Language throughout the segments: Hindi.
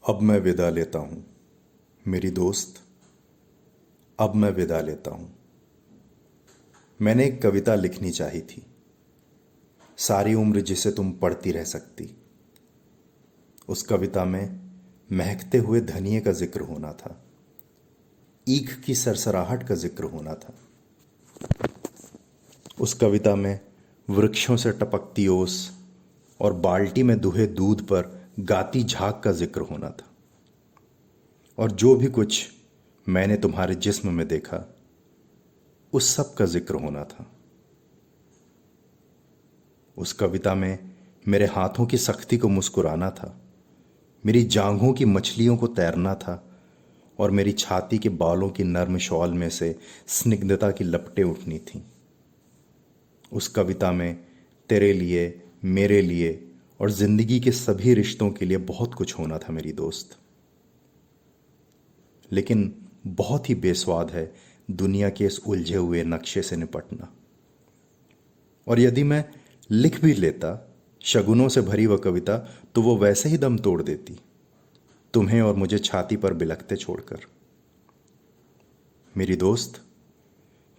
अब मैं विदा लेता हूँ मेरी दोस्त। अब मैं विदा लेता हूँ। मैंने एक कविता लिखनी चाही थी, सारी उम्र जिसे तुम पढ़ती रह सकती। उस कविता में महकते हुए धनिये का जिक्र होना था, ईख की सरसराहट का जिक्र होना था। उस कविता में वृक्षों से टपकती ओस और बाल्टी में दुहे दूध पर गाती झाग का जिक्र होना था। और जो भी कुछ मैंने तुम्हारे जिस्म में देखा, उस सब का जिक्र होना था। उस कविता में मेरे हाथों की सख्ती को मुस्कुराना था, मेरी जांघों की मछलियों को तैरना था, और मेरी छाती के बालों की नर्म शॉल में से स्निग्धता की लपटें उठनी थीं। उस कविता में तेरे लिए, मेरे लिए और जिंदगी के सभी रिश्तों के लिए बहुत कुछ होना था मेरी दोस्त। लेकिन बहुत ही बेस्वाद है दुनिया के इस उलझे हुए नक्शे से निपटना। और यदि मैं लिख भी लेता शगुनों से भरी वह कविता, तो वो वैसे ही दम तोड़ देती, तुम्हें और मुझे छाती पर बिलखते छोड़कर। मेरी दोस्त,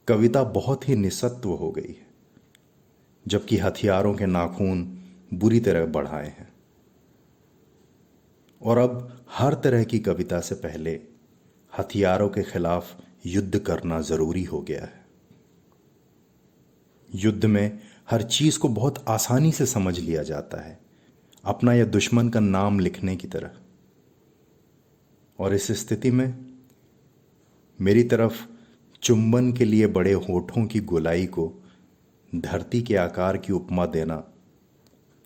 कविता बहुत ही निस्सत्व हो गई है, जबकि हथियारों के नाखून बुरी तरह बढ़ाए हैं। और अब हर तरह की कविता से पहले हथियारों के खिलाफ युद्ध करना जरूरी हो गया है। युद्ध में हर चीज को बहुत आसानी से समझ लिया जाता है, अपना या दुश्मन का नाम लिखने की तरह। और इस स्थिति में मेरी तरफ चुंबन के लिए बड़े होठों की गोलाई को धरती के आकार की उपमा देना,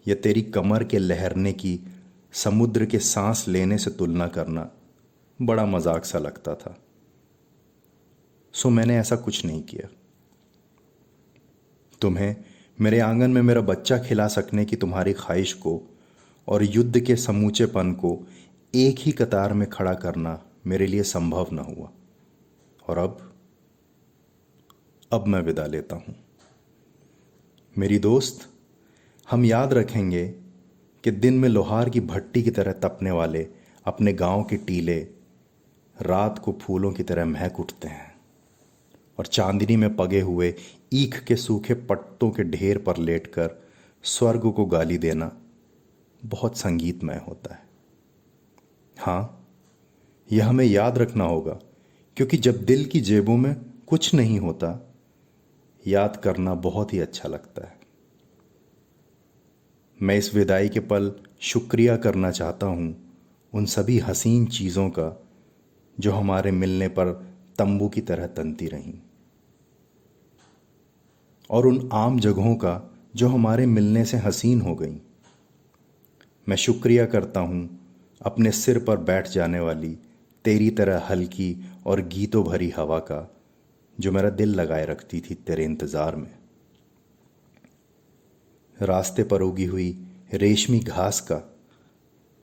या तेरी कमर के लहरने की समुद्र के सांस लेने से तुलना करना बड़ा मजाक सा लगता था। सो मैंने ऐसा कुछ नहीं किया। तुम्हें मेरे आंगन में मेरा बच्चा खिला सकने की तुम्हारी ख्वाहिश को और युद्ध के समूचेपन को एक ही कतार में खड़ा करना मेरे लिए संभव न हुआ। और अब मैं विदा लेता हूं मेरी दोस्त। हम याद रखेंगे कि दिन में लोहार की भट्टी की तरह तपने वाले अपने गांव के टीले रात को फूलों की तरह महक उठते हैं, और चांदनी में पगे हुए ईख के सूखे पत्तों के ढेर पर लेटकर स्वर्ग को गाली देना बहुत संगीतमय होता है। हाँ, यह हमें याद रखना होगा, क्योंकि जब दिल की जेबों में कुछ नहीं होता, याद करना बहुत ही अच्छा लगता है। मैं इस विदाई के पल शुक्रिया करना चाहता हूं उन सभी हसीन चीजों का जो हमारे मिलने पर तंबू की तरह तनती रहीं, और उन आम जगहों का जो हमारे मिलने से हसीन हो गईं। मैं शुक्रिया करता हूं अपने सिर पर बैठ जाने वाली तेरी तरह हल्की और गीतों भरी हवा का, जो मेरा दिल लगाए रखती थी तेरे इंतजार में। रास्ते पर उगी हुई रेशमी घास का,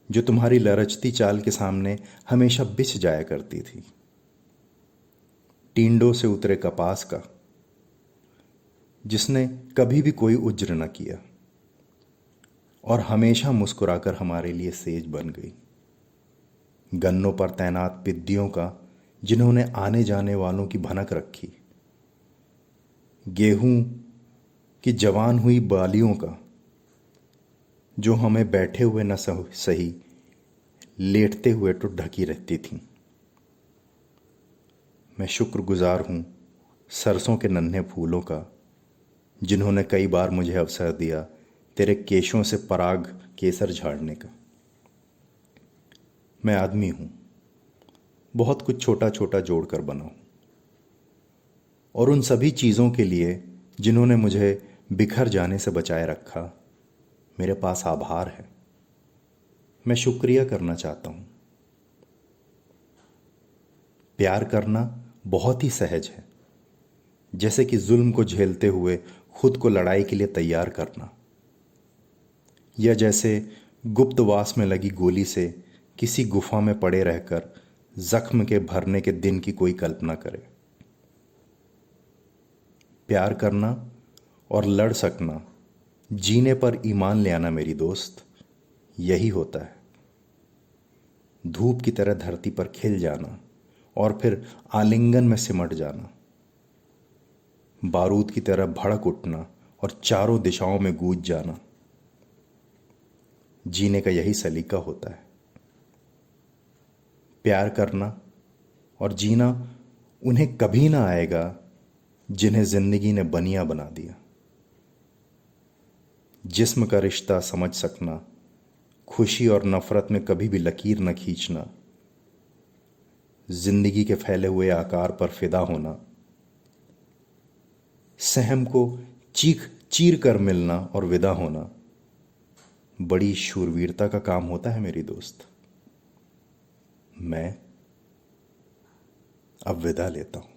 जो तुम्हारी लरचती चाल के सामने हमेशा बिछ जाया करती थी। टींडों से उतरे कपास का, जिसने कभी भी कोई उज्र न किया और हमेशा मुस्कुराकर हमारे लिए सेज बन गई। गन्नों पर तैनात पिद्दियों का, जिन्होंने आने जाने वालों की भनक रखी। गेहूं की जवान हुई बालियों का, जो हमें बैठे हुए न सही लेटते हुए तो ढकी रहती थीं। मैं शुक्रगुजार हूं सरसों के नन्हे फूलों का, जिन्होंने कई बार मुझे अवसर दिया तेरे केशों से पराग केसर झाड़ने का। मैं आदमी हूं, बहुत कुछ छोटा छोटा जोड़कर बना हूं, और उन सभी चीजों के लिए जिन्होंने मुझे बिखर जाने से बचाए रखा, मेरे पास आभार है। मैं शुक्रिया करना चाहता हूं। प्यार करना बहुत ही सहज है, जैसे कि जुल्म को झेलते हुए खुद को लड़ाई के लिए तैयार करना, या जैसे गुप्तवास में लगी गोली से किसी गुफा में पड़े रहकर जख्म के भरने के दिन की कोई कल्पना करे। प्यार करना और लड़ सकना, जीने पर ईमान ले आना मेरी दोस्त, यही होता है। धूप की तरह धरती पर खिल जाना और फिर आलिंगन में सिमट जाना, बारूद की तरह भड़क उठना और चारों दिशाओं में गूंज जाना। जीने का यही सलीका होता है, प्यार करना और जीना उन्हें कभी ना आएगा जिन्हें जिंदगी ने बनिया बना दिया। जिस्म का रिश्ता समझ सकना, खुशी और नफरत में कभी भी लकीर न खींचना, जिंदगी के फैले हुए आकार पर फिदा होना, सहम को चीख चीर कर मिलना और विदा होना बड़ी शूरवीरता का काम होता है मेरी दोस्त। मैं अब विदा लेता हूं।